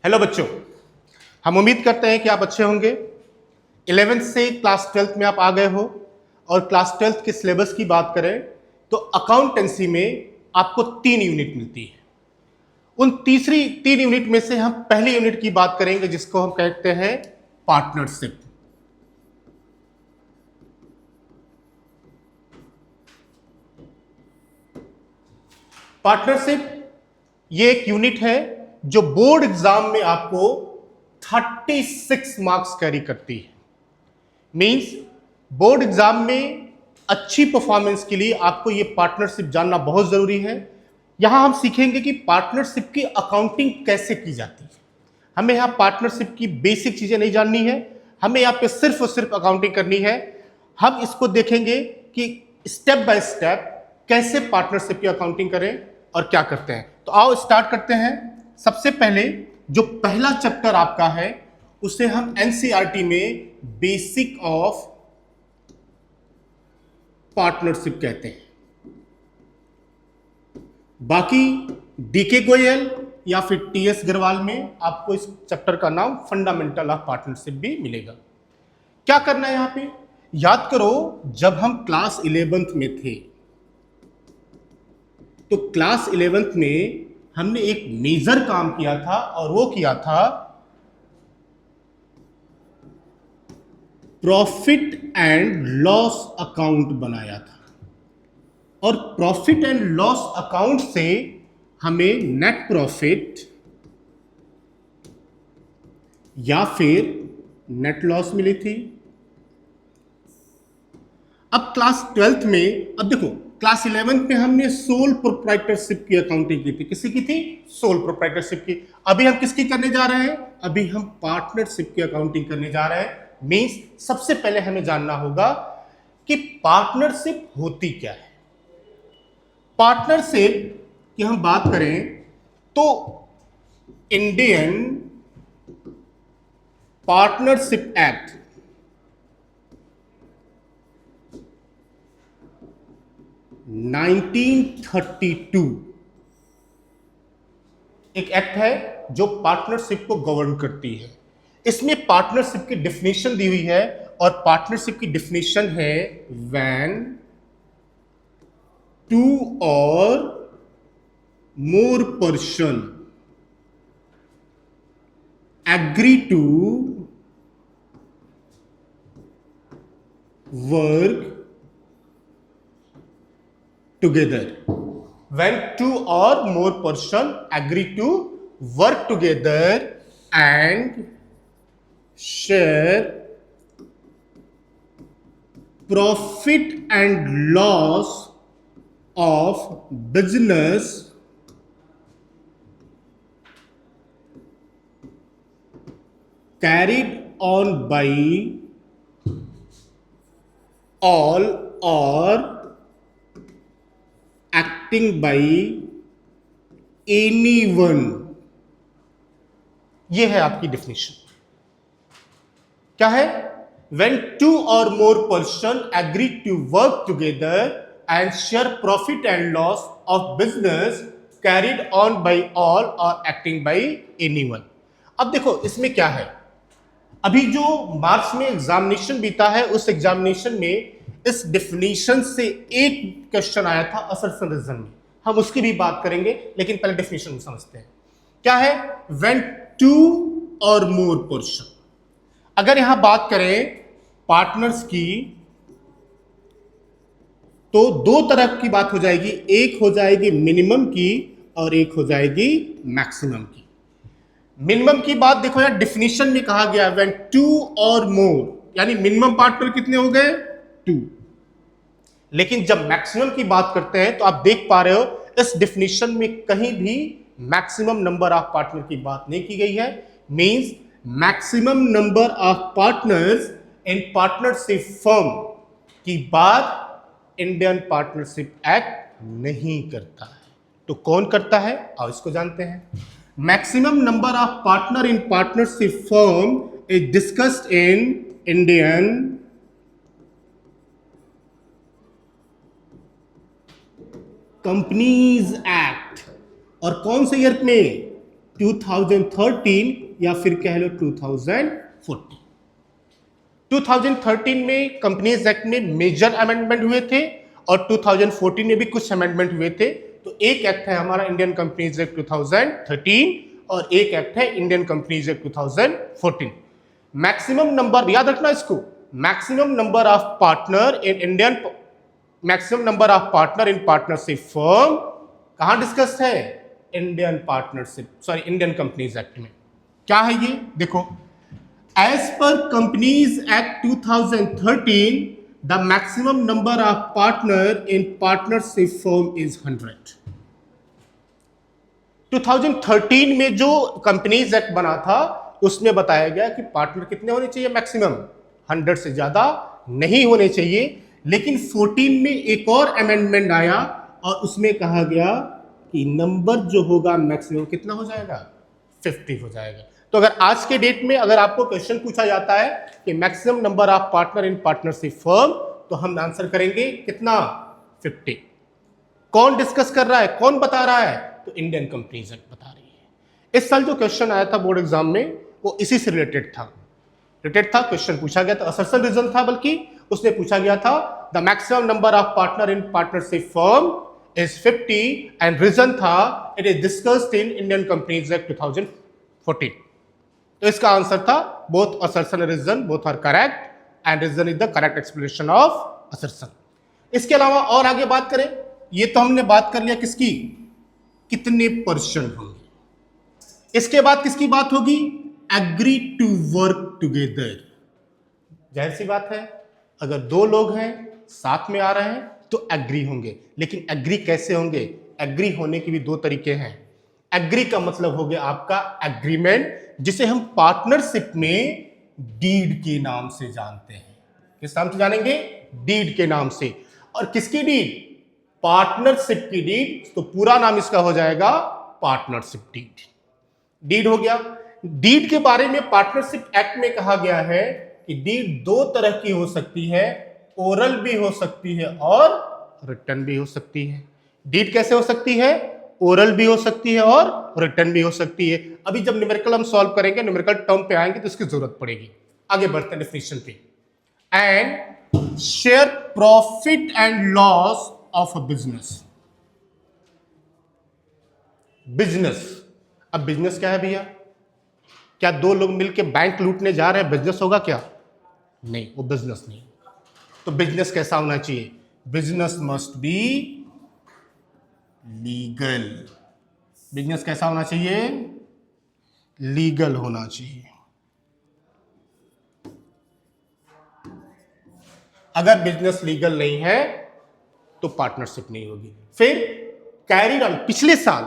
Hello बच्चों, हम उम्मीद करते हैं कि आप अच्छे होंगे। 11th से क्लास 12th में आप आ गए हो और क्लास 12th के सिलेबस की बात करें तो अकाउंटेंसी में आपको 3 यूनिट मिलती है। उन तीसरी 3 यूनिट में से हम पहली यूनिट की बात करेंगे जिसको हम कहते हैं पार्टनरशिप। पार्टनरशिप ये एक यूनिट है जो बोर्ड एग्जाम में आपको 36 मार्क्स कैरी करती है। मींस बोर्ड एग्जाम में अच्छी परफॉर्मेंस के लिए आपको ये पार्टनरशिप जानना बहुत जरूरी है। यहां हम सीखेंगे कि पार्टनरशिप की अकाउंटिंग कैसे की जाती है। हमें यहां पार्टनरशिप की बेसिक चीजें नहीं जाननी है, हमें यहां पे सिर्फ और सिर्फ अकाउंटिंग करनी है। हम इसको देखेंगे कि स्टेप बाय स्टेप कैसे पार्टनरशिप की अकाउंटिंग करें और क्या करते हैं। तो आओ स्टार्ट करते हैं। सबसे पहले जो पहला चैप्टर आपका है उसे हम एनसीईआरटी में बेसिक ऑफ पार्टनरशिप कहते हैं। बाकी डीके गोयल या फिर टीएस अग्रवाल में आपको इस चैप्टर का नाम फंडामेंटल ऑफ पार्टनरशिप भी मिलेगा। क्या करना है यहां पे, याद करो जब हम क्लास 11th में थे तो क्लास 11th में हमने एक मेजर काम किया था और वो किया था प्रॉफिट एंड लॉस अकाउंट बनाया था। और प्रॉफिट एंड लॉस अकाउंट से हमें नेट प्रॉफिट या फिर नेट लॉस मिली थी। अब क्लास 12th में, अब देखो क्लास 11th में हमने सोल प्रोप्राइटरशिप की अकाउंटिंग की थी। किसकी की थी? सोल प्रोप्राइटरशिप की। अभी हम किसकी करने जा रहे हैं? अभी हम पार्टनरशिप की अकाउंटिंग करने जा रहे हैं। मींस सबसे पहले हमें जानना होगा कि पार्टनरशिप होती क्या है। पार्टनरशिप की हम बात करें तो इंडियन पार्टनरशिप एक्ट 1932 एक एक्ट है जो पार्टनरशिप को गवर्न करती है। इसमें पार्टनरशिप की डेफिनेशन दी हुई है और पार्टनरशिप की डेफिनेशन है when two or more person agree to work together. When two or more person agree to work together and share profit and loss of business carried on by all or acting by anyone। ये है आपकी definition. क्या है? When two or more person agree to work together and share profit and loss of business carried on by all or acting by anyone। अब देखो इसमें क्या है, अभी जो मार्च में एग्जामिनेशन बीता है उस एग्जामिनेशन में इस डेफिनेशन से एक क्वेश्चन आया था असर्शन रीजन में, हम उसकी भी बात करेंगे, लेकिन पहले डेफिनेशन को समझते हैं। क्या है? When two or more person. अगर यहां बात करें पार्टनर्स की तो दो तरह की बात हो जाएगी, एक हो जाएगी मिनिमम की और एक हो जाएगी मैक्सिमम की। मिनिमम की बात देखो यार, डेफिनेशन में कहा गया व्हेन टू और मोर, यानी मिनिमम पार्टनर कितने हो गए? 2। लेकिन जब मैक्सिमम की बात करते हैं तो आप देख पा रहे हो इस डेफिनेशन में कहीं भी मैक्सिमम नंबर ऑफ पार्टनर की बात नहीं की गई है। Means maximum number of partners in partnership firm की बात इंडियन पार्टनरशिप एक्ट नहीं करता है। तो कौन करता है? आओ इसको जानते हैं। Maximum number of partner in partnership firm is discussed in Indian companies act. और कौन से ईयर में? 2013 या फिर कह लो 2014। 2013 में कंपनीज एक्ट में मेजर अमेंडमेंट हुए थे और 2014 में भी कुछ अमेंडमेंट हुए थे। तो एक एक्ट है हमारा इंडियन कंपनीज एक्ट 2013 और एक एक्ट है Indian companies act 2014। Maximum number, याद रखना इसको, maximum number of partner in partnership firm कहां डिस्कस है? इंडियन कंपनीज एक्ट में। क्या है ये? देखो, as per companies act 2013 the maximum number of partner in partnership firm is 100। 2013 में जो कंपनीज एक्ट बना था उसमें बताया गया कि पार्टनर कितने होने चाहिए? मैक्सिमम 100 से ज्यादा नहीं होने चाहिए। लेकिन 14 में एक और अमेंडमेंट आया और उसमें कहा गया कि नंबर जो होगा मैक्सिमम कितना हो जाएगा? 50 हो जाएगा। तो अगर आज के डेट में अगर आपको क्वेश्चन पूछा जाता है कि maximum number of partner in partnership firm, तो हम आंसर करेंगे कितना? 50। कौन डिस्कस कर रहा है? कौन बता रहा है? तो इंडियन कंपनीज एक्ट बता रही है। इस साल जो क्वेश्चन आया था बोर्ड एग्जाम में वो इसी से रिलेटेड था। क्वेश्चन पूछा गया था, असर्शन रीजन था, बल्कि उसने पूछा गया था the maximum number of partner in partnership firm is 50 and reason था it is discussed in Indian companies act 2014। तो इसका आंसर था both assertion and reason both are correct and reason is the correct explanation of assertion. इसके अलावा और आगे बात करें, ये तो हमने बात कर लिया किसकी? कितने परसेंट होंगे। इसके बाद किसकी बात होगी? Agree to work together. जाहिर सी बात है, अगर दो लोग हैं साथ में आ रहे हैं तो एग्री होंगे। लेकिन एग्री कैसे होंगे? एग्री होने के भी दो तरीके हैं। एग्री का मतलब हो गया आपका एग्रीमेंट, जिसे हम पार्टनरशिप में डीड के नाम से जानते हैं। किस नाम से जानेंगे? डीड के नाम से। और किसकी डीड? पार्टनरशिप की डीड। तो पूरा नाम इसका हो जाएगा पार्टनरशिप डीड। डीड हो गया। डीड के बारे में पार्टनरशिप एक्ट में कहा गया है कि डीड दो तरह की हो सकती है, ओरल भी हो सकती है और रिटर्न भी हो सकती है। डीड कैसे हो सकती है? ओरल भी हो सकती है और रिटर्न भी हो सकती है। अभी जब न्यूमेरिकल हम सॉल्व करेंगे, न्यूमेरिकल टर्म पे आएंगे तो इसकी जरूरत पड़ेगी। आगे बढ़ते हैं डेफिनेशन पे। And share profit and loss of a business. Business, अब बिजनेस क्या है भैया? क्या दो लोग मिलकर बैंक लूटने जा रहे हैं बिजनेस होगा क्या? नहीं, वो बिजनेस नहीं। तो बिजनेस कैसा होना चाहिए? Business must be legal. Business कैसा होना चाहिए? लीगल होना चाहिए। अगर बिजनेस लीगल नहीं है तो पार्टनरशिप नहीं होगी। फिर कैरीड ऑन, पिछले साल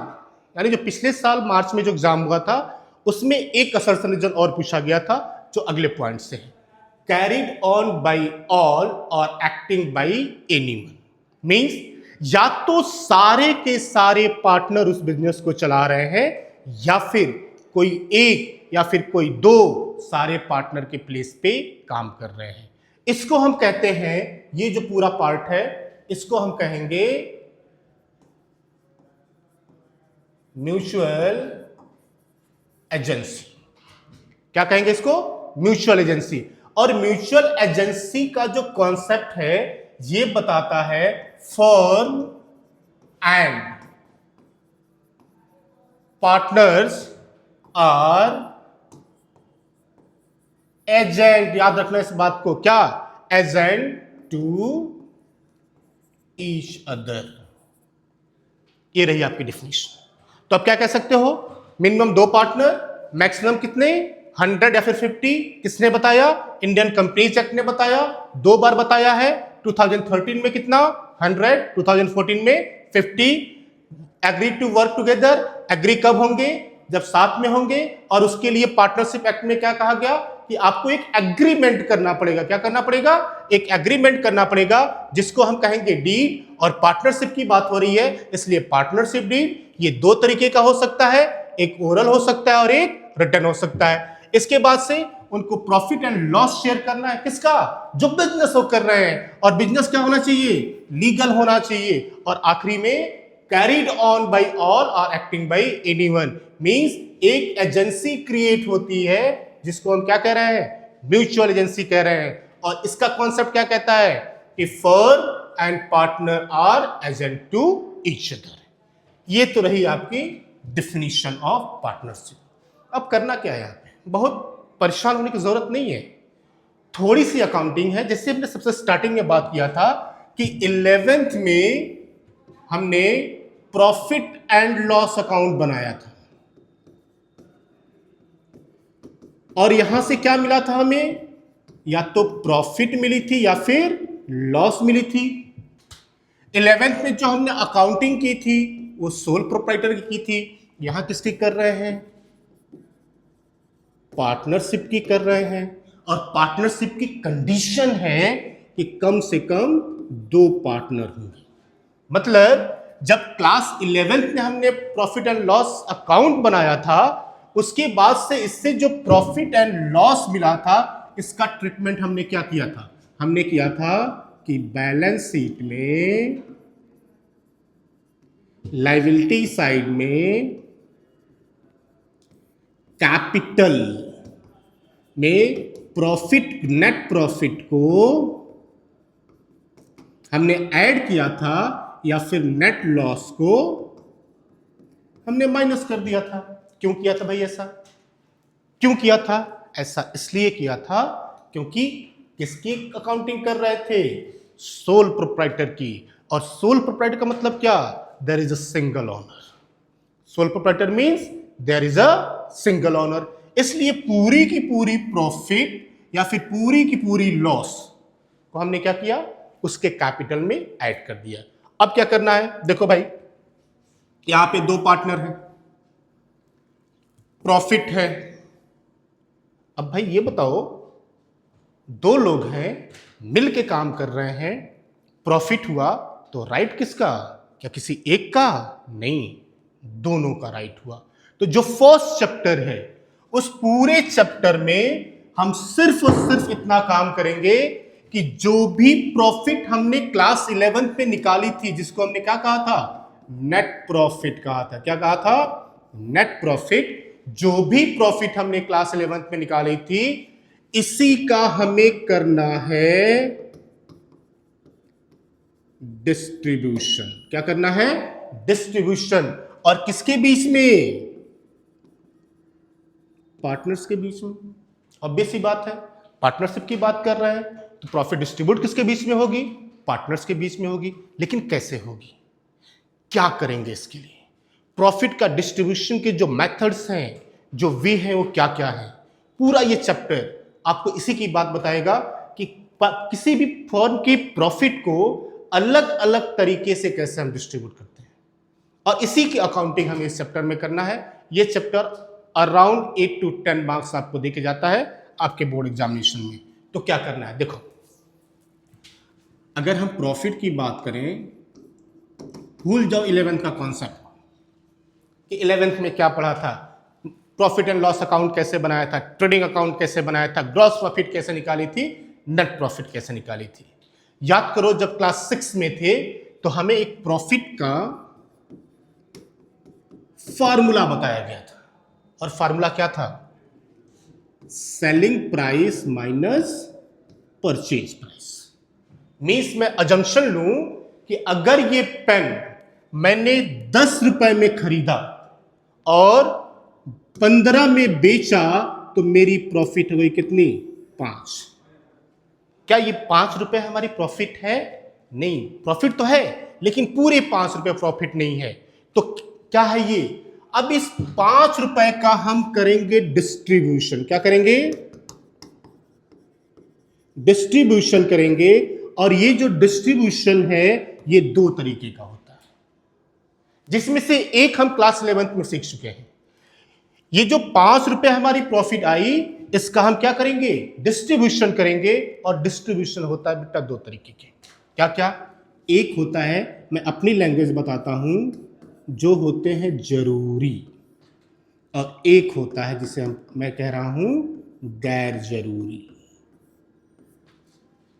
यानी जो पिछले साल मार्च में जो एग्जाम हुआ था उसमें एक असर्शन रीजन और पूछा गया था जो अगले पॉइंट से है। कैरीड ऑन बाई ऑल और एक्टिंग बाई एनीवन मींस या तो सारे के सारे पार्टनर उस बिजनेस को चला रहे हैं या फिर कोई एक या फिर कोई दो सारे पार्टनर के प्लेस पे काम कर रहे हैं। इसको हम कहते हैं, ये जो पूरा पार्ट है इसको हम कहेंगे म्यूचुअल एजेंसी। क्या कहेंगे इसको? Mutual agency. और म्यूचुअल एजेंसी का जो कॉन्सेप्ट है ये बताता है firm and partners are agent. याद रखना इस बात को, क्या? Agent to each other. ये रही आपकी डेफिनेशन। तो आप क्या कह सकते हो? मिनिमम दो पार्टनर, मैक्सिमम कितने? 100 या फिर 50। किसने बताया? इंडियन कंपनीज एक्ट ने बताया, दो बार बताया है। 2013 में कितना? 100, 2014 में 50। Agree to work together, agree कब होंगे? जब साथ में होंगे। और उसके लिए पार्टनरशिप एक्ट में क्या कहा गया कि आपको एक एग्रीमेंट करना पड़ेगा। क्या करना पड़ेगा? एक एग्रीमेंट करना पड़ेगा जिसको हम कहेंगे डीड। और पार्टनरशिप की बात हो रही है इसलिए पार्टनरशिप डीड ये दो तरीके का हो सकता है, एक ओरल हो सकता है और एक रिटर्न हो सकता है। इसके बाद से उनको प्रॉफिट एंड लॉस शेयर करना है। किसका? जो बिजनेस वो कर रहे हैं। और बिजनेस क्या होना चाहिए? लीगल होना चाहिए। और आखिरी में कैरीड ऑन बाय ऑल और एक्टिंग बाय एनीवन मींस एक एजेंसी क्रिएट होती है जिसको हम क्या कह रहे हैं, म्यूचुअल एजेंसी कह रहे हैं। और इसका कॉन्सेप्ट क्या कहता है कि firm and partner are agent to each other. ये तो रही आपकी डिफिनीशन ऑफ पार्टनरशिप। अब करना क्या है, यहाँ पे बहुत परेशान होने की जरूरत नहीं है, थोड़ी सी अकाउंटिंग है। जैसे हमने सबसे स्टार्टिंग में बात किया था कि 11th में हमने प्रॉफिट एंड लॉस अकाउंट बनाया था, और यहां से क्या मिला था हमें, या तो प्रॉफिट मिली थी या फिर लॉस मिली थी। 11th में जो हमने अकाउंटिंग की थी वो सोल प्रोप्राइटर की थी, यहां किसकी कर रहे हैं, पार्टनरशिप की कर रहे हैं। और पार्टनरशिप की कंडीशन है कि कम से कम 2 पार्टनर होंगे। मतलब जब क्लास 11th में हमने प्रॉफिट एंड लॉस अकाउंट बनाया था, उसके बाद से इससे जो प्रॉफिट एंड लॉस मिला था, इसका ट्रीटमेंट हमने क्या किया था, हमने किया था कि बैलेंस शीट में लायबिलिटी साइड में कैपिटल में प्रॉफिट, नेट प्रॉफिट को हमने ऐड किया था, या फिर नेट लॉस को हमने माइनस कर दिया था। क्यों किया था भाई ऐसा, क्यों किया था ऐसा? इसलिए किया था क्योंकि किसकी अकाउंटिंग कर रहे थे, सोल प्रोप्राइटर की। और सोल प्रोप्राइटर का मतलब क्या, there is a single owner. Sole proprietor means there is a single owner. इसलिए पूरी की पूरी प्रॉफिट या फिर पूरी की पूरी लॉस को हमने क्या किया, उसके कैपिटल में ऐड कर दिया। अब क्या करना है, देखो भाई यहां पे 2 पार्टनर हैं, प्रॉफिट है। अब भाई ये बताओ, 2 लोग हैं, मिल के काम कर रहे हैं, प्रॉफिट हुआ तो राइट किसका, क्या किसी एक का? नहीं, दोनों का राइट हुआ। तो जो फर्स्ट चैप्टर है, उस पूरे चैप्टर में हम सिर्फ और सिर्फ इतना काम करेंगे कि जो भी प्रॉफिट हमने क्लास 11th में निकाली थी, जिसको हमने क्या कहा था, नेट प्रॉफिट कहा था। क्या कहा था, नेट प्रॉफिट। जो भी प्रॉफिट हमने क्लास 11th में निकाली थी, इसी का हमें करना है डिस्ट्रीब्यूशन। क्या करना है, डिस्ट्रीब्यूशन। और किसके बीच में, पार्टनर्स के बीच में। ऑब्वियस सी बात है, पार्टनरशिप की बात कर रहे हैं तो प्रॉफिट डिस्ट्रीब्यूट किसके बीच में होगी, पार्टनर्स के बीच में होगी। लेकिन कैसे होगी, क्या करेंगे इसके लिए, प्रॉफिट का डिस्ट्रीब्यूशन के जो मेथड्स हैं, जो वे हैं, वो क्या क्या है, पूरा ये चैप्टर आपको इसी की बात बताएगा कि किसी भी फर्म की प्रॉफिट को अलग अलग तरीके से कैसे हम डिस्ट्रीब्यूट करते हैं। और इसी की अकाउंटिंग हमें इस चैप्टर में करना है। ये चैप्टर अराउंड 8 to 10 मार्क्स आपको देके जाता है आपके बोर्ड एग्जामिनेशन में। तो क्या करना है, देखो अगर हम प्रॉफिट की बात करें, भूल जाओ 11th का कॉन्सेप्ट कि 11th में क्या पढ़ा था, प्रॉफिट एंड लॉस अकाउंट कैसे बनाया था, ट्रेडिंग अकाउंट कैसे बनाया था, ग्रॉस प्रॉफिट कैसे निकाली थी, नेट प्रॉफिट कैसे निकाली थी। याद करो जब क्लास 6 में थे तो हमें एक प्रॉफिट का फार्मूला बताया गया था, और फार्मूला क्या था, selling price minus purchase price. Means मैं अजम्पशन लूं कि अगर ये पेन मैंने 10 रुपए में खरीदा और 15 में बेचा तो मेरी प्रॉफिट हो गई कितनी, 5। क्या ये 5 रुपए हमारी प्रॉफिट है? नहीं, प्रॉफिट तो है लेकिन पूरे 5 रुपए प्रॉफिट नहीं है। तो क्या है ये, अब इस 5 रुपए का हम करेंगे डिस्ट्रीब्यूशन। क्या करेंगे, डिस्ट्रीब्यूशन करेंगे। और ये जो डिस्ट्रीब्यूशन है ये 2 तरीके का होता है, जिसमें से एक हम क्लास 11th में सीख चुके हैं। ये जो 5 रुपए हमारी प्रॉफिट आई, इसका हम क्या करेंगे, डिस्ट्रीब्यूशन करेंगे। और डिस्ट्रीब्यूशन होता है बेटा 2 तरीके के। क्या क्या, एक होता है, मैं अपनी लैंग्वेज बताता हूं, जो होते हैं जरूरी, और एक होता है जिसे मैं कह रहा हूं गैर जरूरी।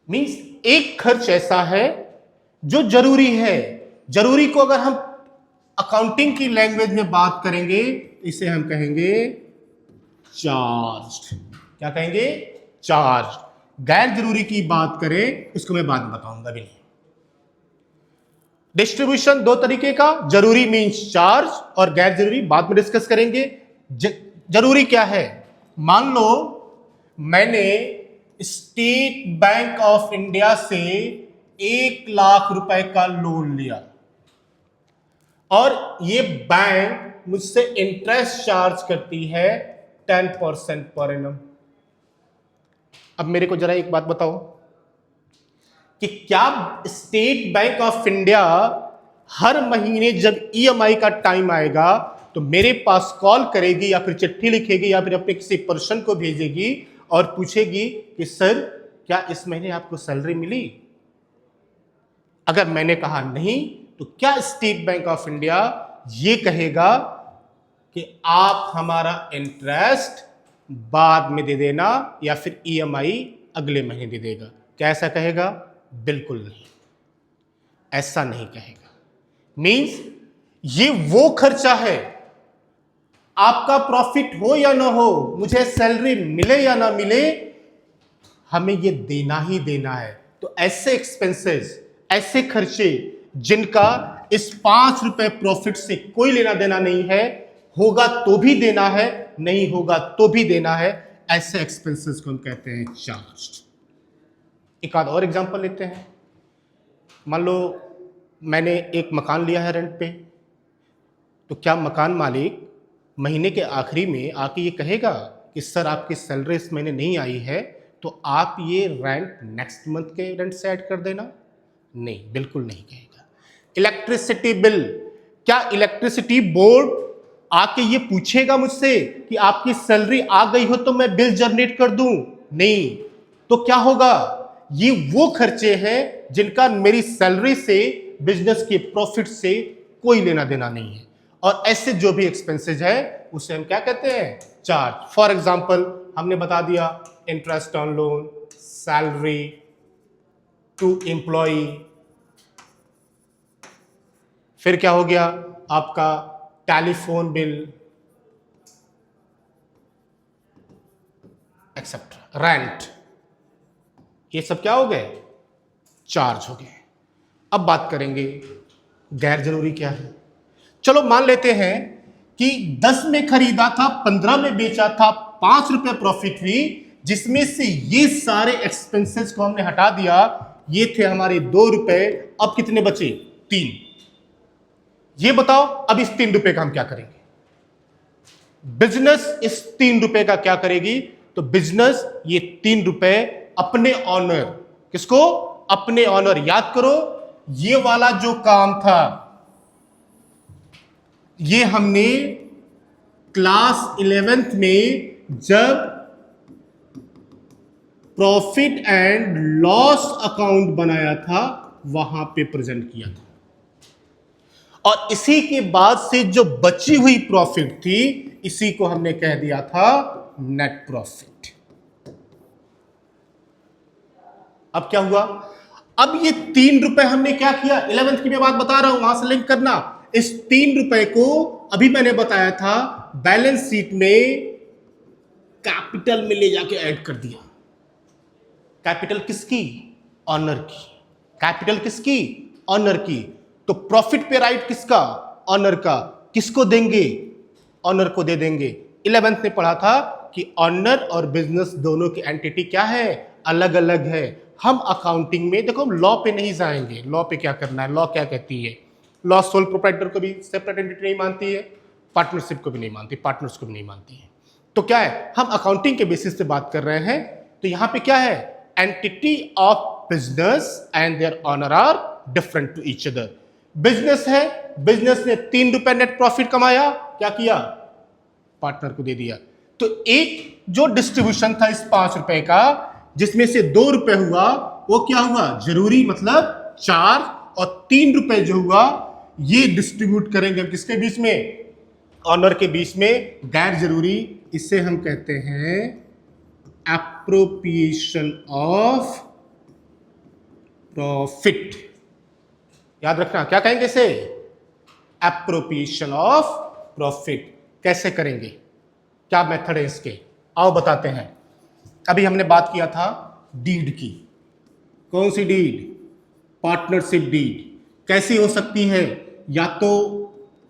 मींस एक खर्च ऐसा है जो जरूरी है, जरूरी को अगर हम अकाउंटिंग की लैंग्वेज में बात करेंगे इसे हम कहेंगे चार्ज। क्या कहेंगे? चार्ज। गैर जरूरी की बात करें इसको मैं बाद में बताऊंगा भी नहीं। डिस्ट्रीब्यूशन दो तरीके का, जरूरी मींस चार्ज और गैर जरूरी बाद में डिस्कस करेंगे। जरूरी क्या है? मान लो मैंने स्टेट बैंक ऑफ इंडिया से 1 लाख रुपए का लोन लिया और ये बैंक मुझसे इंटरेस्ट चार्ज करती है 10% पर एनम। अब मेरे को जरा एक बात बताओ कि क्या स्टेट बैंक ऑफ इंडिया हर महीने जब ईएमआई का टाइम आएगा तो मेरे पास कॉल करेगी या फिर चिट्ठी लिखेगी या फिर अपने किसी पर्सन को भेजेगी और पूछेगी कि सर क्या इस महीने आपको सैलरी मिली? अगर मैंने कहा नहीं तो क्या स्टेट बैंक ऑफ इंडिया ये कहेगा कि आप हमारा इंटरेस्ट बाद में दे देना या फिर ईएमआई अगले महीने दे देगा? क्या ऐसा कहेगा? बिल्कुल नहीं, ऐसा नहीं कहेगा। मींस ये वो खर्चा है, आपका प्रॉफिट हो या ना हो, मुझे सैलरी मिले या ना मिले, हमें ये देना ही देना है। तो ऐसे एक्सपेंसेस, ऐसे खर्चे जिनका इस 5 रुपए प्रॉफिट से कोई लेना देना नहीं है, होगा तो भी देना है, नहीं होगा तो भी देना है, ऐसे एक्सपेंसेस को हम कहते हैं चार्ज। एक आध और एग्जांपल लेते हैं। मान लो मैंने एक मकान लिया है रेंट पे, तो क्या मकान मालिक महीने के आखिरी में आके ये कहेगा कि सर आपकी सैलरी इस महीने नहीं आई है तो आप ये रेंट नेक्स्ट मंथ के रेंट से ऐड कर देना? नहीं, बिल्कुल नहीं कहेगा। इलेक्ट्रिसिटी बिल, क्या इलेक्ट्रिसिटी बोर्ड आके ये पूछेगा मुझसे कि आपकी सैलरी आ गई हो तो मैं बिल जनरेट कर दूं? नहीं। तो क्या होगा? ये वो खर्चे हैं जिनका मेरी सैलरी से, बिजनेस के प्रॉफिट से कोई लेना देना नहीं है, और ऐसे जो भी एक्सपेंसेस है उसे हम क्या कहते हैं? चार्ज। फॉर एग्जांपल हमने बता दिया interest on loan, salary to employee, फिर क्या हो गया आपका टेलीफोन बिल एक्सेट्रा, रेंट, ये सब क्या हो गए? चार्ज हो गए। अब बात करेंगे गैर जरूरी क्या है। चलो मान लेते हैं कि 10 में खरीदा था, 15 में बेचा था, 5 रुपए प्रॉफिट हुई, जिसमें से ये सारे एक्सपेंसेस को हमने हटा दिया। ये थे हमारे 2 रुपए, अब कितने बचे? 3। ये बताओ अब इस 3 रुपए का हम क्या करेंगे? बिजनेस इस 3 रुपए का क्या करेगी? तो बिजनेस ये 3 रुपए अपने ऑनर, किसको? अपने ऑनर। याद करो ये वाला जो काम था ये हमने क्लास 11th में जब प्रॉफिट एंड लॉस अकाउंट बनाया था वहां पे प्रेजेंट किया था, और इसी के बाद से जो बची हुई प्रॉफिट थी इसी को हमने कह दिया था नेट प्रॉफिट। अब क्या हुआ? अब ये 3 रुपए हमने क्या किया? 11th की मैं बात बता रहा हूं, वहां से लिंक करना। इस 3 रुपए को अभी मैंने बताया था बैलेंस शीट में कैपिटल में ले जाके ऐड कर दिया। कैपिटल किसकी? ऑनर की। कैपिटल किसकी? ऑनर की। तो प्रॉफिट पे राइट किसका? ऑनर का। किसको देंगे? ऑनर को दे देंगे। 11th में पढ़ा था कि ऑनर और बिजनेस दोनों की एंटिटी क्या है? अलग अलग है। हम अकाउंटिंग में देखो लॉ पे नहीं जाएंगे, लॉ पे क्या करना है, लॉ क्या कहती है। लॉ सोल प्रोप्राइटर को भी सेपरेट एंटिटी नहीं मानती है, पार्टनरशिप को भी नहीं मानती, पार्टनर्स को भी नहीं मानती है। तो क्या है, हम अकाउंटिंग के बेसिस पे बात कर रहे हैं। तो यहां पे क्या है? Entity of business and their owner are different to each other. Business है, बिजनेस ने 3 रुपए नेट प्रॉफिट कमाया, क्या किया? पार्टनर को दे दिया। तो एक जो डिस्ट्रीब्यूशन था इस 5 रुपए का, जिसमें से 2 रुपए हुआ वो क्या हुआ? जरूरी मतलब चार्ज, और 3 रुपए जो हुआ ये डिस्ट्रीब्यूट करेंगे किसके बीच में? ऑनर के बीच में, गैर जरूरी। इसे हम कहते हैं एप्रोप्रिएशन ऑफ प्रॉफिट। याद रखना क्या कहेंगे इसे? Appropriation of profit. कैसे करेंगे, क्या मेथड है इसके, आओ बताते हैं। अभी हमने बात किया था डीड की। कौन सी डीड? Partnership deed. कैसी हो सकती है? या तो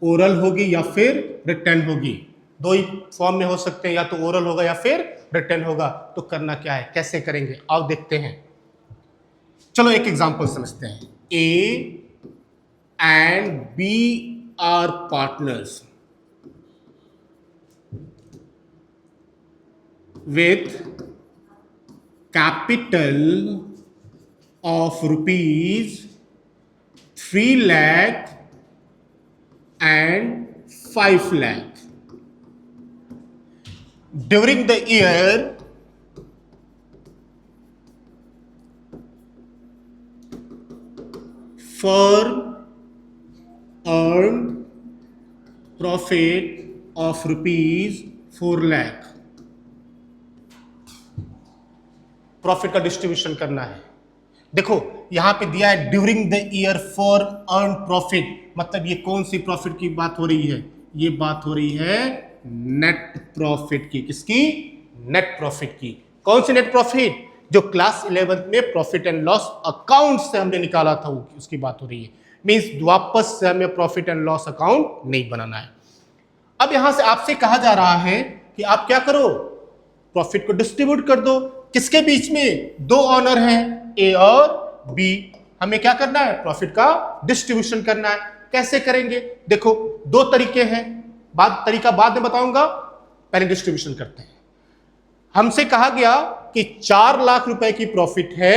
ओरल होगी या फिर रिटर्न होगी। दो ही फॉर्म में हो सकते हैं, या तो ओरल होगा या फिर रिटर्न होगा। तो करना क्या है, कैसे करेंगे, आओ देखते हैं। चलो एक एग्जांपल समझते हैं। A and B are partners with capital of rupees 3 lakh and 5 lakh. During the year firm earned profit of rupees 4 lakh. Profit का डिस्ट्रीब्यूशन करना है। देखो यहां पे दिया है during the year for earn profit, मतलब ये कौन सी प्रॉफिट की बात हो रही है? ये बात हो रही है नेट प्रॉफिट की। किसकी? नेट प्रॉफिट की। कौन सी नेट प्रॉफिट? जो क्लास 11th में प्रॉफिट एंड लॉस अकाउंट से हमने निकाला था, उसकी बात हो रही है। मींस वापस से हमें प्रॉफिट एंड लॉस अकाउंट नहीं बनाना है। अब यहां से आपसे कहा जा रहा है कि आप क्या करो, प्रॉफिट को डिस्ट्रीब्यूट कर दो। किसके बीच में? दो ऑनर हैं, ए और बी। हमें क्या करना है? प्रॉफिट का डिस्ट्रीब्यूशन करना है। कैसे करेंगे? देखो दो तरीके हैं, तरीका बाद में बताऊंगा, पहले डिस्ट्रीब्यूशन करते हैं। हमसे कहा गया कि 4 लाख रुपए की प्रॉफिट है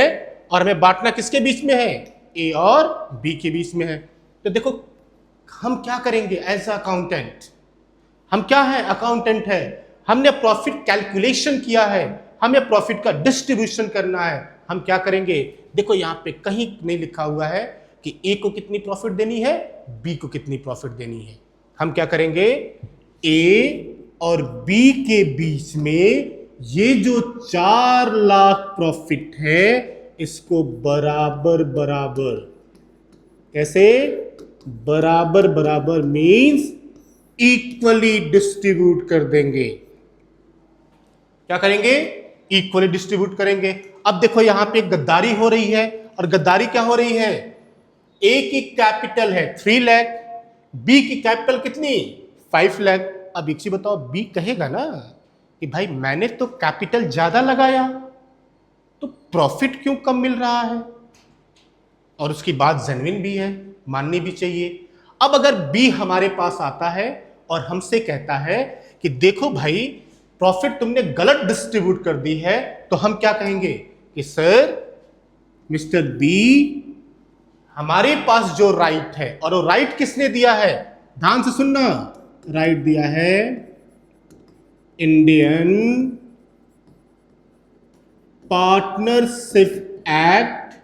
और हमें बांटना किसके बीच में है? ए और बी के बीच में है। तो देखो हम क्या करेंगे एज अकाउंटेंट, हम क्या है? अकाउंटेंट है। हमने प्रॉफिट कैलकुलेशन किया है, हमें प्रॉफिट का डिस्ट्रीब्यूशन करना है। हम क्या करेंगे? देखो यहां पे कहीं नहीं लिखा हुआ है कि ए को कितनी प्रॉफिट देनी है, बी को कितनी प्रॉफिट देनी है। हम क्या करेंगे? ए और बी के बीच में ये जो 4 लाख प्रॉफिट है इसको बराबर बराबर, कैसे? बराबर बराबर मींस इक्वली डिस्ट्रीब्यूट कर देंगे। क्या करेंगे? इक्वली डिस्ट्रीब्यूट करेंगे। अब देखो यहां पे गद्दारी हो रही है, और गद्दारी क्या हो रही है? ए की कैपिटल है 3 लाख, बी की कैपिटल कितनी? 5 लाख। अब एक चीज बताओ, बी कहेगा ना कि भाई मैंने तो कैपिटल ज्यादा लगाया तो प्रॉफिट क्यों कम मिल रहा है? और उसकी बात जेन्युइन भी है, माननी भी चाहिए। अब अगर बी हमारे पास आता है और हमसे कहता है कि देखो भाई प्रॉफिट तुमने गलत डिस्ट्रीब्यूट कर दी है, तो हम क्या कहेंगे कि सर मिस्टर बी, हमारे पास जो राइट है, और वो राइट किसने दिया है? ध्यान से सुनना, राइट दिया है इंडियन पार्टनरशिप एक्ट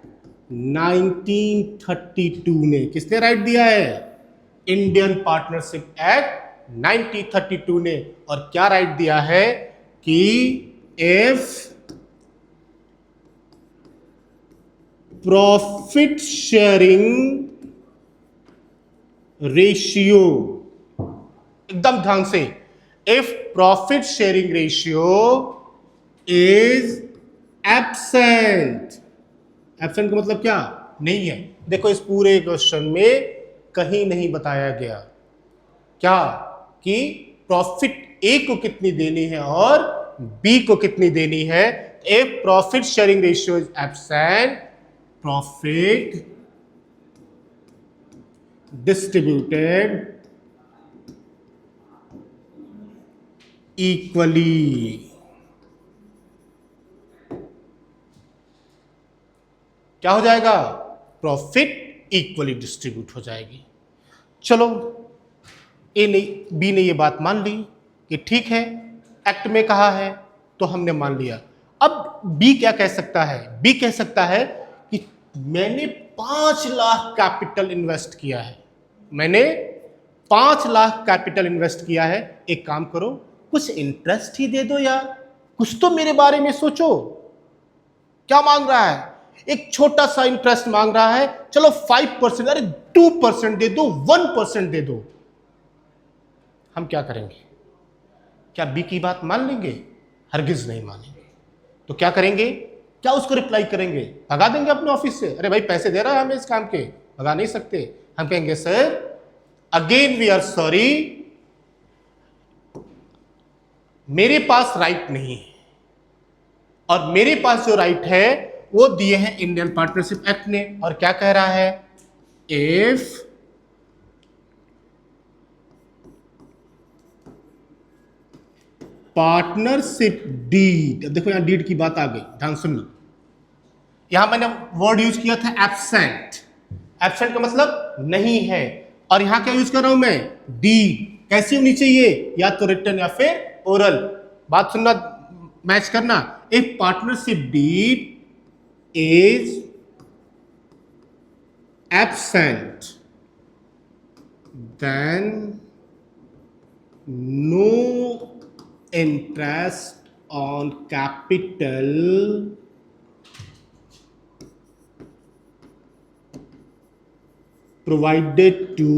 1932 ने। किसने राइट दिया है? इंडियन पार्टनरशिप एक्ट 1932 ने। और क्या राइट दिया है कि इफ प्रॉफिट शेयरिंग रेशियो, एकदम ध्यान से, if profit sharing ratio is absent. Absent का मतलब क्या? नहीं है। देखो इस पूरे क्वेश्चन में कहीं नहीं बताया गया क्या कि प्रॉफिट ए को कितनी देनी है और बी को कितनी देनी है। If profit sharing ratio is absent, profit distributed equally. क्या हो जाएगा? प्रॉफिट इक्वली डिस्ट्रीब्यूट हो जाएगी। चलो ए ने, बी ने ये बात मान ली कि ठीक है, एक्ट में कहा है तो हमने मान लिया। अब बी क्या कह सकता है? बी कह सकता है कि मैंने 5 लाख कैपिटल इन्वेस्ट किया है, मैंने 5 लाख कैपिटल इन्वेस्ट किया है। एक काम करो, कुछ इंटरेस्ट ही दे दो यार, कुछ तो मेरे बारे में सोचो। क्या मांग रहा है? एक छोटा सा इंटरेस्ट मांग रहा है, चलो 5%, अरे 2% दे दो, 1% दे दो, हम क्या करेंगे? क्या बी की बात मान लेंगे? हरगिज नहीं मानेंगे। तो क्या करेंगे? क्या उसको रिप्लाई करेंगे? भगा देंगे अपने ऑफिस से? अरे भाई पैसे दे रहा है हमें इस काम के, भगा नहीं सकते। हम कहेंगे sir again we are sorry, मेरे पास राइट नहीं है, और मेरे पास जो राइट है वो दिए हैं इंडियन पार्टनरशिप एक्ट ने। और क्या कह रहा है? इफ पार्टनरशिप डीड, अब देखो यहां डीड की बात आ गई, ध्यान सुनना। यहां मैंने वर्ड यूज किया था एब्सेंट। एब्सेंट का मतलब नहीं है, और यहां क्या यूज कर रहा हूं मैं? डीड। कैसी होनी चाहिए? या तो रिटन या फिर ओरल। बात सुनना, मैच करना। If partnership deed is absent then no interest on capital provided to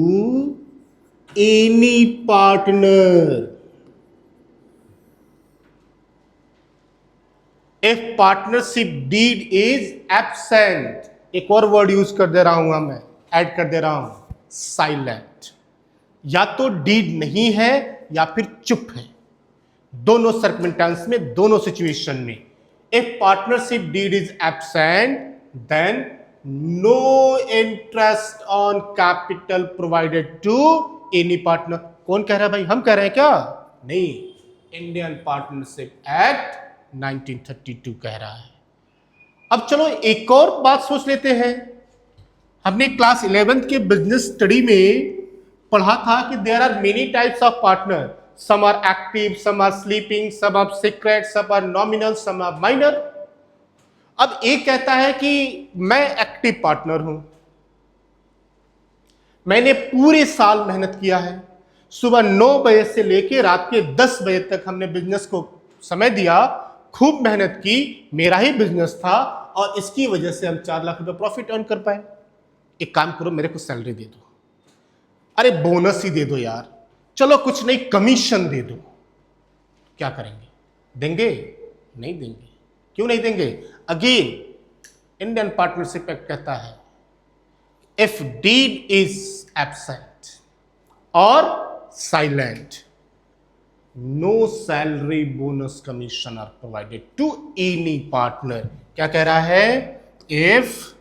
any partner. If partnership deed is absent, एक और वर्ड यूज कर दे रहा हूं मैं, ऐड कर दे रहा हूं, साइलेंट। या तो डीड नहीं है या फिर चुप है, दोनों सर्कमस्टेंस में, दोनों सिचुएशन में। If partnership deed is absent then no interest on capital provided to any partner. कौन कह रहा है भाई? हम कह रहे हैं क्या? नहीं, इंडियन पार्टनरशिप एक्ट 1932 कह रहा है। अब चलो एक और बात सोच लेते हैं। हमने क्लास 11th के बिजनेस स्टडी में पढ़ा था कि there are many types of partner, some are active, some are sleeping, some are secret, some are nominal, some are minor. अब एक कहता है कि मैं एक्टिव पार्टनर हूं, मैंने पूरे साल मेहनत किया है, सुबह 9 बजे से लेकर रात के 10 बजे तक हमने बिजनेस को समय दिया, खूब मेहनत की, मेरा ही बिजनेस था, और इसकी वजह से हम 4 लाख रुपए प्रॉफिट अर्न कर पाए। एक काम करो, मेरे को सैलरी दे दो, अरे बोनस ही दे दो यार, चलो कुछ नहीं कमीशन दे दो। क्या करेंगे? देंगे? नहीं देंगे। क्यों नहीं देंगे? अगेन इंडियन पार्टनरशिप एक्ट कहता है इफ डीड इज एब्सेंट और silent, no salary, bonus, commission are provided to any partner. क्या कह रहा है? If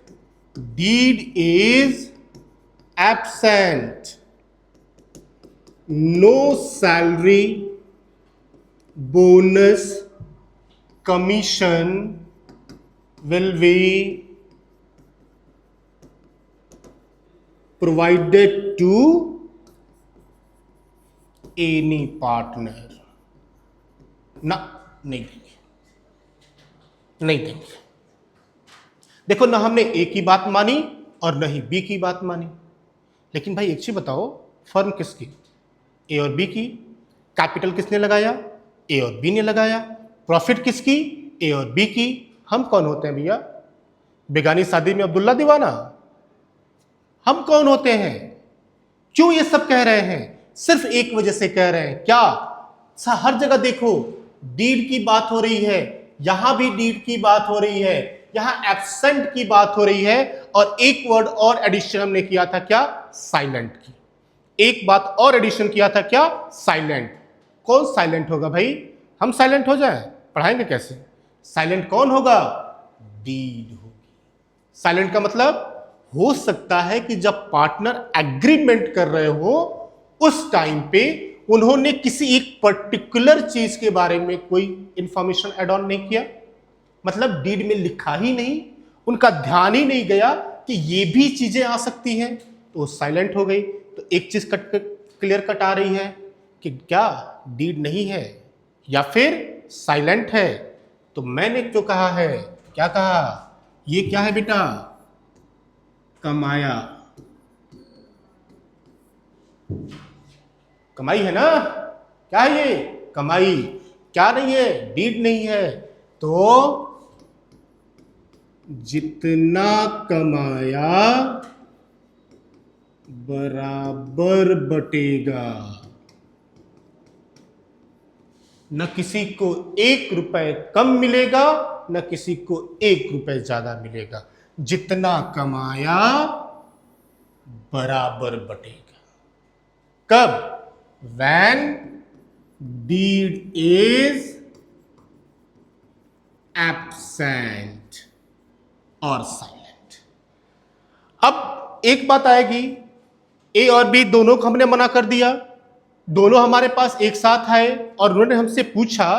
deed is absent, no salary, bonus, commission will be provided to any partner. ना, नहीं देंगे, नहीं देंगे। देखो ना, हमने ए की बात मानी और न ही बी की बात मानी। लेकिन भाई एक चीज बताओ, फर्म किसकी? ए और बी की। कैपिटल किसने लगाया? ए और बी ने लगाया। प्रॉफिट किसकी? ए और बी की। हम कौन होते हैं भैया? बेगानी शादी में अब्दुल्ला दीवाना? हम कौन होते हैं? क्यों ये सब कह रहे हैं? सिर्फ एक वजह से कह रहे हैं। क्या? हर जगह देखो डीड की बात हो रही है, यहां भी डीड की बात हो रही है, यहां एब्सेंट की बात हो रही है, और एक वर्ड और एडिशन हमने किया था, क्या? साइलेंट की। एक बात और एडिशन किया था, क्या? साइलेंट। कौन साइलेंट होगा भाई? हम साइलेंट हो जाएं? पढ़ाएंगे कैसे? साइलेंट कौन होगा? डीड होगी। साइलेंट का मतलब हो सकता है कि जब पार्टनर एग्रीमेंट कर रहे हो उस टाइम पे उन्होंने किसी एक पर्टिकुलर चीज के बारे में कोई इंफॉर्मेशन एड ऑन नहीं किया, मतलब डीड में लिखा ही नहीं, उनका ध्यान ही नहीं गया कि ये भी चीजें आ सकती हैं, तो साइलेंट हो गई। तो एक चीज क्लियर कट आ रही है कि क्या डीड नहीं है या फिर साइलेंट है। तो मैंने जो कहा है, क्या कहा? ये क्या है बेटा? कमाया। कमाई है ना? क्या है ये? कमाई। क्या नहीं है? डीड नहीं है। तो जितना कमाया बराबर बटेगा। न किसी को 1 रुपए कम मिलेगा, न किसी को 1 रुपए ज्यादा मिलेगा। जितना कमाया बराबर बटेगा। कब? When deed is absent और साइलेंट। अब एक बात आएगी, ए और बी दोनों को हमने मना कर दिया, दोनों हमारे पास एक साथ आए और उन्होंने हमसे पूछा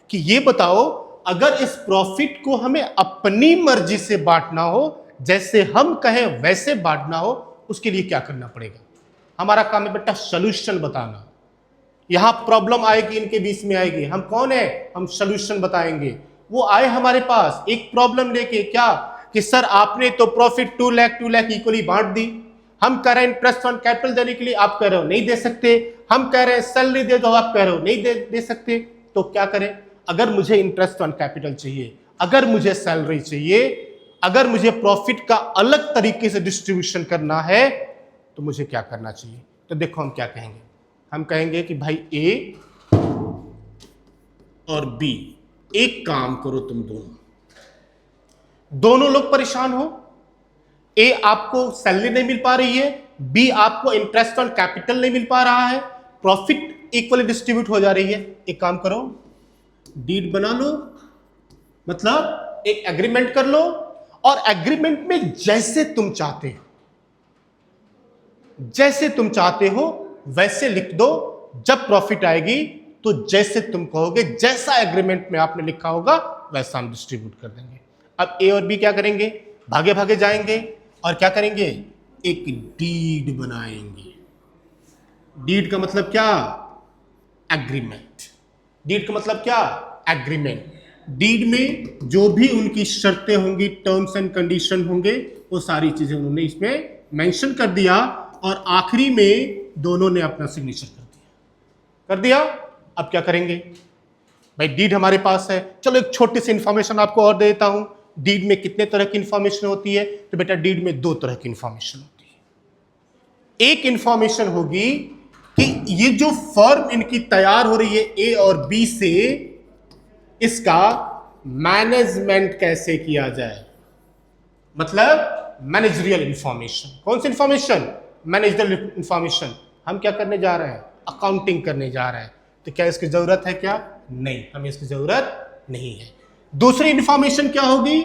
कि ये बताओ, अगर इस प्रॉफिट को हमें अपनी मर्जी से बांटना हो, जैसे हम कहें वैसे बांटना हो, उसके लिए क्या करना पड़ेगा? हमारा काम है बेटा सोल्यूशन बताना। यहां प्रॉब्लम आएगी, इनके बीच में आएगी, हम कौन है? हम सोल्यूशन बताएंगे। वो आए हमारे पास एक प्रॉब्लम लेके, क्या कि सर आपने तो प्रॉफिट 2 लाख इक्वली बांट दी, हम कह रहे हैं इंटरेस्ट ऑन कैपिटल देने के लिए, आप कह रहे हो नहीं दे सकते, हम कह रहे हैं सैलरी दे दो, आप कह रहे हो नहीं दे सकते, तो क्या करें? अगर मुझे इंटरेस्ट ऑन कैपिटल चाहिए, अगर मुझे सैलरी चाहिए, अगर मुझे प्रॉफिट का अलग तरीके से डिस्ट्रीब्यूशन करना है, तो मुझे क्या करना चाहिए? तो देखो हम क्या कहेंगे, हम कहेंगे कि भाई ए और बी, एक काम करो, तुम दोनों लोग परेशान हो, ए आपको सैलरी नहीं मिल पा रही है, बी आपको इंटरेस्ट ऑन कैपिटल नहीं मिल पा रहा है, प्रॉफिट इक्वली डिस्ट्रीब्यूट हो जा रही है। एक काम करो, डीड बना लो, मतलब एक एग्रीमेंट कर लो, और एग्रीमेंट में जैसे तुम चाहते हो वैसे लिख दो। जब प्रॉफिट आएगी तो जैसे तुम कहोगे, जैसा एग्रीमेंट में आपने लिखा होगा वैसा हम डिस्ट्रीब्यूट कर देंगे। अब ए और बी क्या करेंगे? भागे भागे जाएंगे और क्या करेंगे? एक डीड बनाएंगे। डीड का मतलब क्या? एग्रीमेंट। डीड का मतलब क्या? एग्रीमेंट। डीड में जो भी उनकी शर्तें होंगी, टर्म्स एंड कंडीशन होंगे, वो सारी चीजें उन्होंने इसमें मेंशन कर दिया, और आखिरी में दोनों ने अपना सिग्नेचर कर दिया। अब क्या करेंगे भाई? डीड हमारे पास है, चलो एक छोटी सी इंफॉर्मेशन आपको और दे देता हूं। डीड में कितने तरह की इंफॉर्मेशन होती है? तो बेटा डीड में 2 तरह की इंफॉर्मेशन होती है। एक इंफॉर्मेशन होगी कि ये जो फर्म इनकी तैयार हो रही है ए और बी से, इसका मैनेजमेंट कैसे किया जाए, मतलब मैनेजरियल इंफॉर्मेशन। कौन सी इंफॉर्मेशन? Managerial information. हम क्या करने जा रहे हैं? अकाउंटिंग करने जा रहे हैं। तो क्या इसकी जरूरत है? क्या नहीं, हमें इसकी जरूरत नहीं है। दूसरी इंफॉर्मेशन क्या होगी?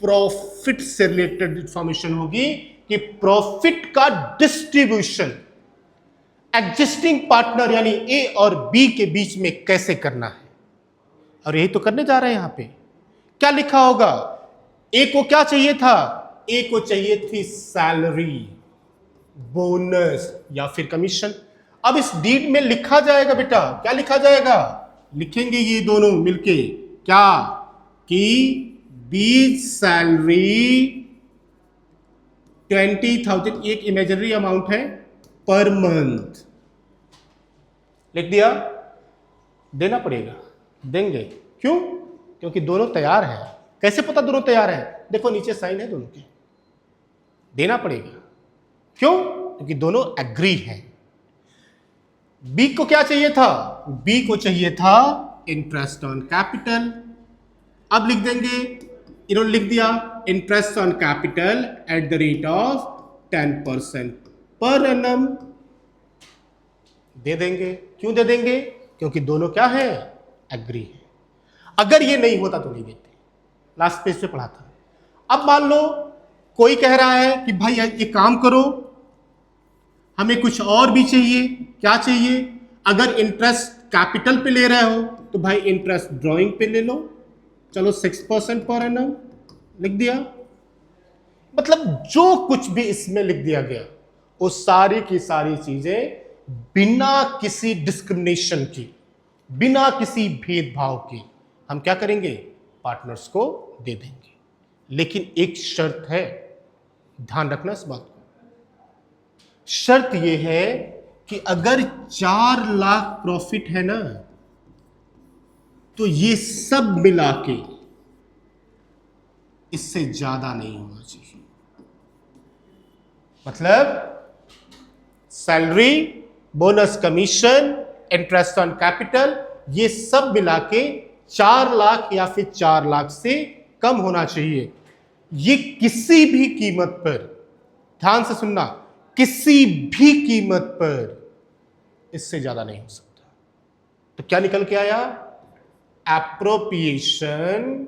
प्रॉफिट से रिलेटेड इंफॉर्मेशन होगी कि प्रॉफिट का डिस्ट्रीब्यूशन एग्जिस्टिंग पार्टनर यानी ए और बी के बीच में कैसे करना है। और यही तो करने जा रहे हैं। यहां पे क्या लिखा होगा? ए को क्या चाहिए था? ए को चाहिए थी सैलरी, बोनस या फिर कमीशन। अब इस डीड में लिखा जाएगा बेटा, क्या लिखा जाएगा? लिखेंगे ये दोनों मिलके क्या कि बी सैलरी 20,000, एक इमेजिनरी अमाउंट है, पर मंथ। लिख दिया, देना पड़ेगा, देंगे। क्यों? क्योंकि दोनों तैयार हैं। कैसे पता दोनों तैयार हैं? देखो नीचे साइन है दोनों के, देना पड़ेगा। क्यों? क्योंकि दोनों एग्री हैं। बी को क्या चाहिए था? बी को चाहिए था इंटरेस्ट ऑन कैपिटल। अब लिख देंगे, इन्होंने लिख दिया interest on capital at the rate of 10% per annum. दे देंगे। क्यों दे देंगे? क्योंकि दोनों क्या है? एग्री है। अगर ये नहीं होता तो नहीं देते। लास्ट पेज पे पढ़ा था। अब मान लो कोई कह रहा है कि भाई ये काम करो, हमें कुछ और भी चाहिए। क्या चाहिए? अगर इंटरेस्ट कैपिटल पे ले रहे हो तो भाई इंटरेस्ट ड्राइंग पे ले लो, चलो 6% पर एनम लिख दिया। मतलब जो कुछ भी इसमें लिख दिया गया वो सारी की सारी चीजें बिना किसी डिस्क्रिमिनेशन की, बिना किसी भेदभाव के हम क्या करेंगे? पार्टनर्स को दे देंगे। लेकिन एक शर्त है, ध्यान रखना इस बात को। शर्त यह है कि अगर 4 लाख प्रॉफिट है ना, तो ये सब मिला के इससे ज्यादा नहीं होना चाहिए। मतलब salary, bonus, commission, interest on capital, ये सब मिला के 4 लाख या फिर 4 लाख से कम होना चाहिए। ये किसी भी कीमत पर, ध्यान से सुनना, किसी भी कीमत पर इससे ज्यादा नहीं हो सकता। तो क्या निकल के आया? एप्रोप्रिएशन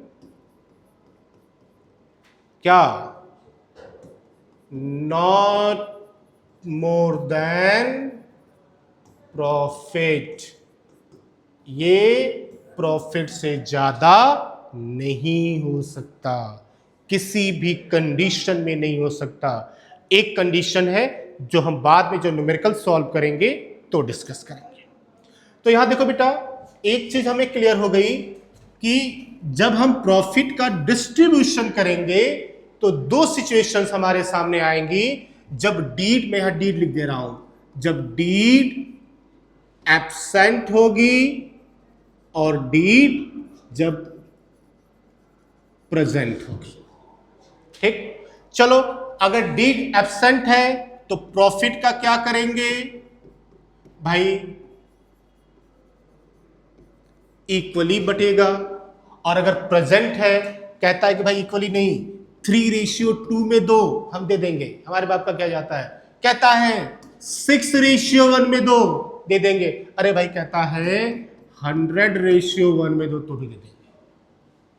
क्या? Not more than profit. ये प्रॉफिट से ज्यादा नहीं हो सकता, किसी भी कंडीशन में नहीं हो सकता। एक कंडीशन है जो हम बाद में जो न्यूमेरिकल सॉल्व करेंगे तो डिस्कस करेंगे। तो यहां देखो बेटा, एक चीज हमें क्लियर हो गई कि जब हम प्रॉफिट का डिस्ट्रीब्यूशन करेंगे तो 2 सिचुएशंस हमारे सामने आएंगी। जब डीड, मैं यहां डीड लिख दे रहा हूं, जब डीड एब्सेंट होगी और डीड जब प्रेजेंट होगी। ठीक, चलो, अगर डीड एब्सेंट है तो प्रॉफिट का क्या करेंगे भाई? इक्वली बटेगा। और अगर प्रेजेंट है, कहता है कि भाई इक्वली नहीं, 3:2 में 2 हम दे देंगे। हमारे बाप का क्या जाता है? कहता है 6:1 में 2 दे देंगे। अरे भाई कहता है 100:1 में 2 तो भी दे देंगे।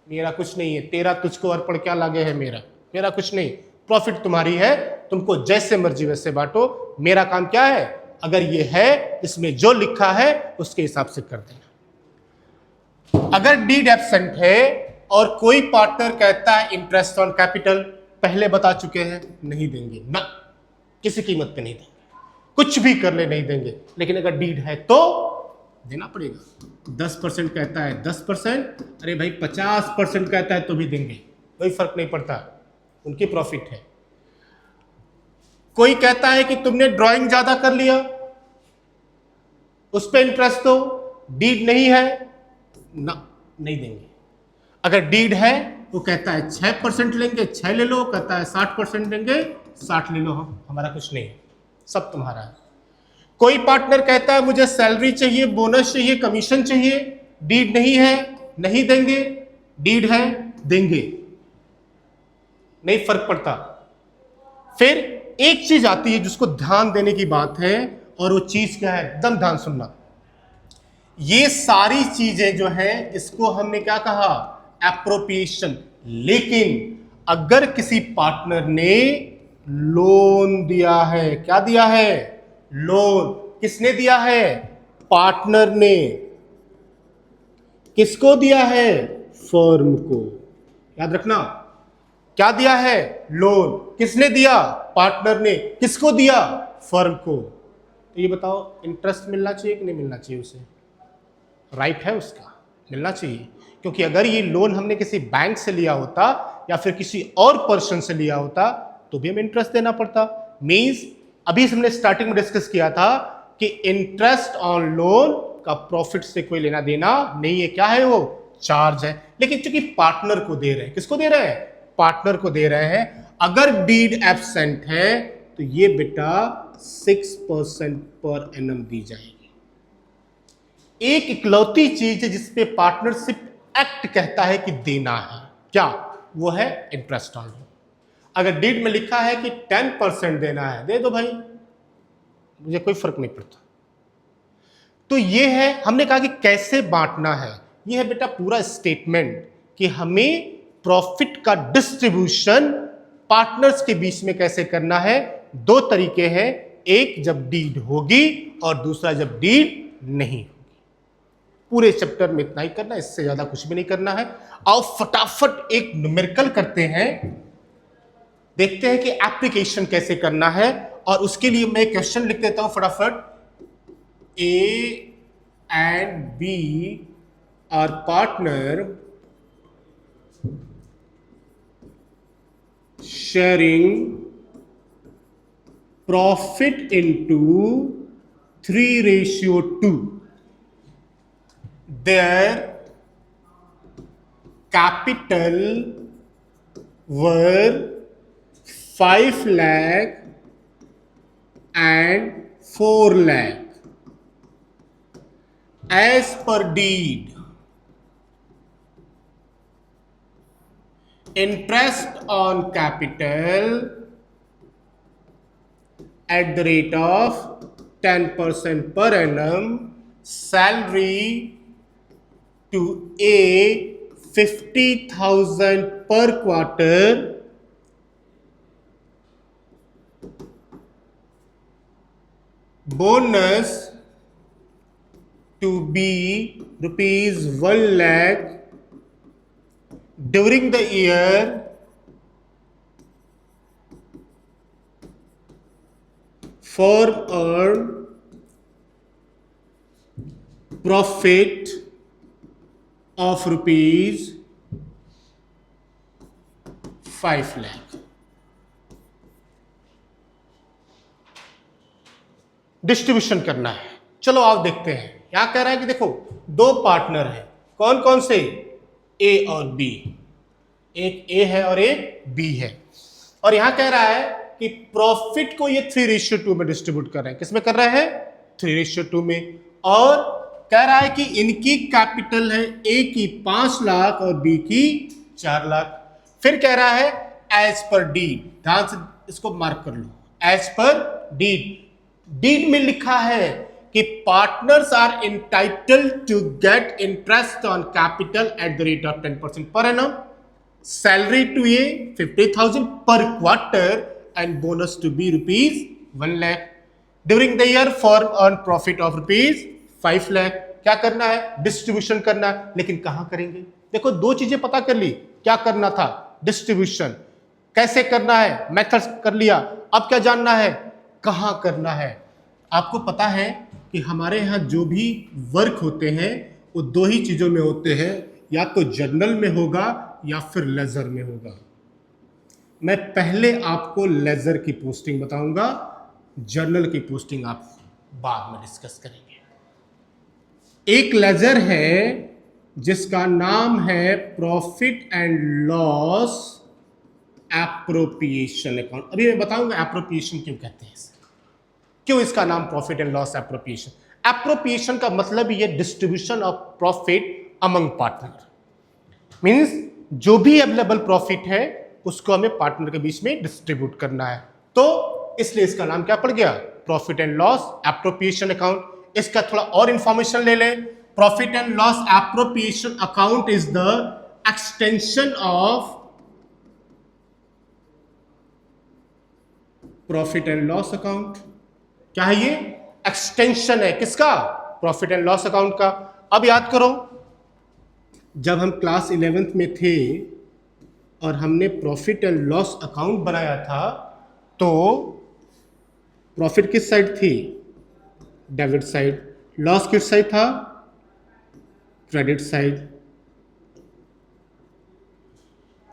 मेरा कुछ नहीं है, तेरा तुझको अर्पण क्या लागे है मेरा, मेरा कुछ नहीं। प्रॉफिट तुम्हारी है, तुमको जैसे मर्जी वैसे बांटो। मेरा काम क्या है? अगर ये है, इसमें जो लिखा है उसके हिसाब से कर देना। अगर डीड एब्सेंट है और कोई पार्टनर कहता है इंटरेस्ट ऑन कैपिटल, पहले बता चुके हैं नहीं देंगे ना, किसी कीमत पे नहीं देंगे, कुछ भी कर ले नहीं देंगे। लेकिन अगर डीड है तो देना पड़ेगा। 10% कहता है 10%, अरे भाई 50% कहता है तो भी देंगे, कोई फर्क नहीं पड़ता, उनकी प्रॉफिट है। कोई कहता है कि तुमने ड्राइंग ज्यादा कर लिया, उस पर इंटरेस्ट दो, डीड नहीं है ना, नहीं देंगे। अगर डीड है वो कहता है 6% लेंगे, 6 ले लो, कहता है 60% लेंगे, 60 ले लो, हमारा कुछ नहीं है, सब तुम्हारा है। कोई पार्टनर कहता है मुझे सैलरी चाहिए, बोनस चाहिए, कमीशन चाहिए, डीड नहीं है, नहीं देंगे, डीड है देंगे, नहीं फर्क पड़ता। फिर एक चीज आती है जिसको ध्यान देने की बात है, और वो चीज क्या है? एकदम ध्यान सुनना। ये सारी चीजें जो हैं, इसको हमने क्या कहा? एप्रोप्रिएशन। लेकिन अगर किसी पार्टनर ने लोन दिया है, क्या दिया है? लोन। किसने दिया है? पार्टनर ने। किसको दिया है? फर्म को। याद रखना, क्या दिया है? लोन। किसने दिया? पार्टनर ने। किसको दिया? फर्म को। तो ये बताओ, इंटरेस्ट मिलना चाहिए कि नहीं मिलना चाहिए? उसे राइट है, उसका मिलना चाहिए। क्योंकि अगर ये लोन हमने किसी बैंक से लिया होता या फिर किसी और पर्सन से लिया होता तो भी हमें इंटरेस्ट देना पड़ता। मींस अभी हमने स्टार्टिंग में डिस्कस किया था कि इंटरेस्ट ऑन लोन का प्रॉफिट से कोई लेना देना नहीं है। क्या है वो? चार्ज है। लेकिन चूंकि पार्टनर को दे रहे हैं, किसको दे रहे हैं? पार्टनर को दे रहे हैं। अगर डीड एब्सेंट है तो ये बेटा 6% पर एनम दी जाएगी। एक इकलौती चीज है जिसपे पार्टनरशिप एक्ट कहता है कि देना है, क्या? वो है इंटरेस्ट ऑन लोन। अगर डीड में लिखा है कि 10% देना है, दे दो भाई, मुझे कोई फर्क नहीं पड़ता। तो ये है, हमने कहा कि कैसे बांटना है। ये है बेटा पूरा स्टेटमेंट कि हमें प्रॉफिट का डिस्ट्रीब्यूशन पार्टनर्स के बीच में कैसे करना है। 2 तरीके हैं, एक जब डीड होगी और दूसरा जब डीड नहीं होगी। पूरे चैप्टर में इतना ही करना है, इससे ज्यादा कुछ भी नहीं करना है। आओ फटाफट एक न्यूमेरिकल करते हैं, देखते हैं कि एप्लीकेशन कैसे करना है। और उसके लिए मैं क्वेश्चन लिख देता हूं फटाफट। A and B are partner sharing profit into 3:2. Their capital were 5 lakh and 4 lakh as per deed. Interest on capital at the rate of 10% per annum, salary to A 50,000 per quarter, bonus to B rupees 1 lakh during the year, firm earned profit of rupees 5 lakh. Distribution करना है। चलो आप देखते हैं, क्या कह रहा है कि देखो दो पार्टनर हैं, कौन कौन से, ए और बी, एक ए है और एक बी है, और यहां कह रहा है कि प्रॉफिट को ये 3:2 में डिस्ट्रीब्यूट कर रहे हैं। किसमें कर रहे हैं, 3:2 में, और कह रहा है कि इनकी कैपिटल है ए की 5 लाख और बी की 4 लाख। फिर कह रहा है एज पर डीड, ध्यान से इसको मार्क कर लो, एज पर डीड। डीड में लिखा है कि partners are entitled to get interest on capital at the rate of 10% per annum, salary to a 50,000 per quarter and bonus to be rupees 1 lakh during the year for earn profit of rupees 5 lakh. क्या करना है, distribution करना है, लेकिन कहां करेंगे। देखो दो चीजें पता कर ली, क्या करना था, डिस्ट्रीब्यूशन कैसे करना है, मेथड्स कर लिया, अब क्या जानना है, कहां करना है। आपको पता है कि हमारे यहां जो भी वर्क होते हैं वो दो ही चीजों में होते हैं, या तो जर्नल में होगा या फिर लेजर में होगा। मैं पहले आपको लेजर की पोस्टिंग बताऊंगा, जर्नल की पोस्टिंग आप बाद में डिस्कस करेंगे। एक लेजर है जिसका नाम है profit and loss appropriation account. अभी मैं बताऊंगा एप्रोप्रिएशन क्यों कहते हैं इसे, क्यों इसका नाम profit and loss appropriation. Appropriation का मतलब ये distribution of profit among partner, means जो भी अवेलेबल प्रॉफिट है उसको हमें पार्टनर के बीच में डिस्ट्रीब्यूट करना है, तो इसलिए इसका नाम क्या पड़ गया, profit and loss appropriation account. इसका थोड़ा और इंफॉर्मेशन ले लें, profit and loss appropriation account is the extension of profit and loss account. क्या है ये, एक्सटेंशन है किसका, प्रॉफिट एंड लॉस अकाउंट का। अब याद करो, जब हम क्लास 11th में थे और हमने प्रॉफिट एंड लॉस अकाउंट बनाया था, तो प्रॉफिट किस साइड थी, डेबिट साइड, लॉस किस साइड था, क्रेडिट साइड।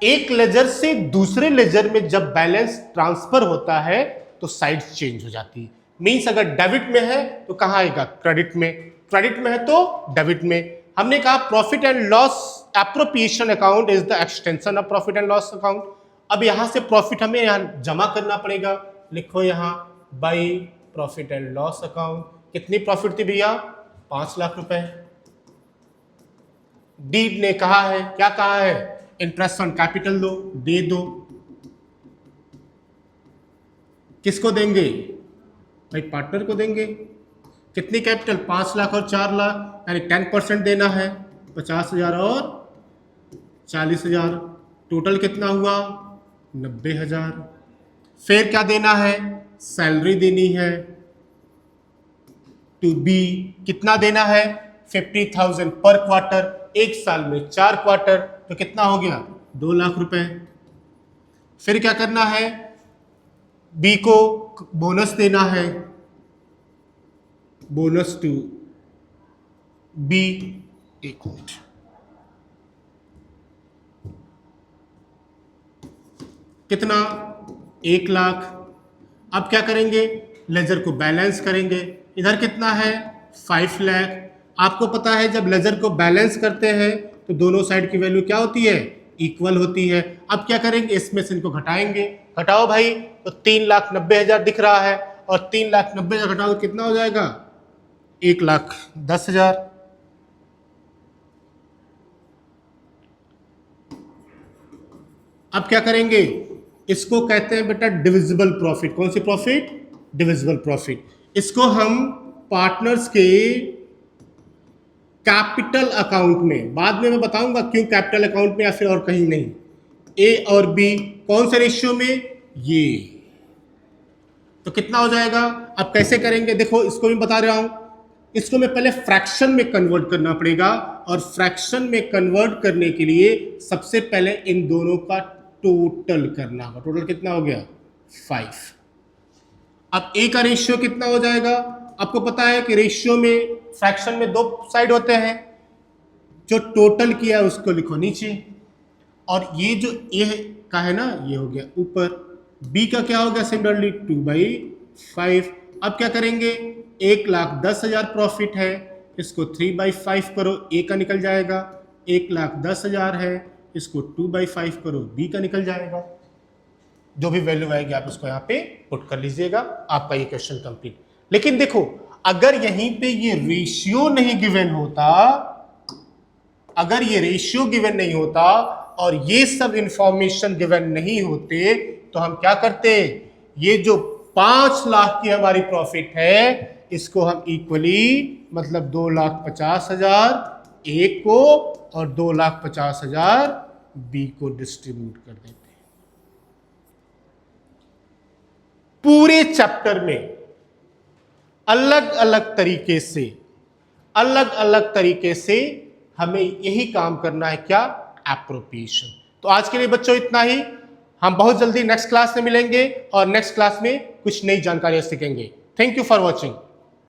एक लेजर से दूसरे लेजर में जब बैलेंस ट्रांसफर होता है तो साइड चेंज हो जाती है। मींस अगर डेबिट में है तो कहां आएगा, क्रेडिट में, क्रेडिट में है तो डेबिट में। हमने कहा profit and loss appropriation account is the extension of profit and loss account. अब यहां से प्रॉफिट हमें यहां जमा करना पड़ेगा, लिखो यहां by profit and loss account. कितनी प्रॉफिट थी भैया, 5 लाख रुपए। डीड ने कहा है, क्या कहा है, इंटरेस्ट ऑन कैपिटल दो, दे दो। किसको देंगे भाई, पार्टनर को देंगे। कितनी कैपिटल, 5 लाख और 4 लाख, यानी 10% देना है, 50,000 और 40,000, टोटल कितना हुआ, 90,000। फिर क्या देना है, सैलरी देनी है टू बी, कितना देना है, 50,000 पर क्वार्टर, एक साल में 4 क्वार्टर, तो कितना हो गया, 2 लाख रुपए। फिर क्या करना है, बी को बोनस देना है, बोनस टू बी, एक मिनट, कितना, 1 लाख। अब क्या करेंगे, लेजर को बैलेंस करेंगे, इधर कितना है, 5 लाख। आपको पता है जब लेजर को बैलेंस करते हैं तो दोनों साइड की वैल्यू क्या होती है, इक्वल होती है। अब क्या करेंगे, इसमें से इनको घटाएंगे, घटाओ भाई, तो 3,90,000 दिख रहा है, और 3,90,000 घटाओ तो कितना हो जाएगा, 1,10,000। अब क्या करेंगे, इसको कहते हैं बेटा डिविजिबल प्रॉफिट। कौन सी प्रॉफिट, डिविजिबल प्रॉफिट। इसको हम पार्टनर्स के कैपिटल अकाउंट में, बाद में मैं बताऊंगा क्यों कैपिटल अकाउंट में या फिर और कहीं नहीं, ए और बी कौन से रेशियो में, ये, तो कितना हो जाएगा। अब कैसे करेंगे, देखो इसको भी बता रहा हूं, इसको मैं पहले फ्रैक्शन में कन्वर्ट करना पड़ेगा, और फ्रैक्शन में कन्वर्ट करने के लिए सबसे पहले इन दोनों का टोटल करना होगा। टोटल कितना हो गया, 5। अब ए का रेशियो कितना हो जाएगा, आपको पता है कि रेशियो में, फ्रैक्शन में 2 साइड होते हैं, जो टोटल किया है उसको लिखो नीचे, और ये जो ए का है ना, ये हो गया ऊपर, बी का क्या हो गया सिमिलरली 2/5। अब क्या करेंगे, 1,10,000 प्रॉफिट है, इसको 3/5 करो, ए का निकल जाएगा, 1,10,000 है, इसको 2/5 करो, बी का निकल जाएगा। जो भी वैल्यू आएगी आप इसको यहाँ पे पुट कर लीजिएगा, आपका ये क्वेश्चन कंप्लीट। लेकिन देखो, अगर यहीं पे ये रेशियो नहीं गिवन होता, अगर ये रेशियो गिवन नहीं होता और ये सब इंफॉर्मेशन गिवन नहीं होते, तो हम क्या करते, ये जो 5 लाख की हमारी प्रॉफिट है, इसको हम इक्वली, मतलब 2,50,000 ए को और 2,50,000 बी को डिस्ट्रीब्यूट कर देते हैं। पूरे चैप्टर में अलग अलग तरीके से हमें यही काम करना है, क्या, एप्रोप्रिएशन। तो आज के लिए बच्चों इतना ही, हम बहुत जल्दी नेक्स्ट क्लास में मिलेंगे और नेक्स्ट क्लास में कुछ नई जानकारियां सीखेंगे। Thank you for watching.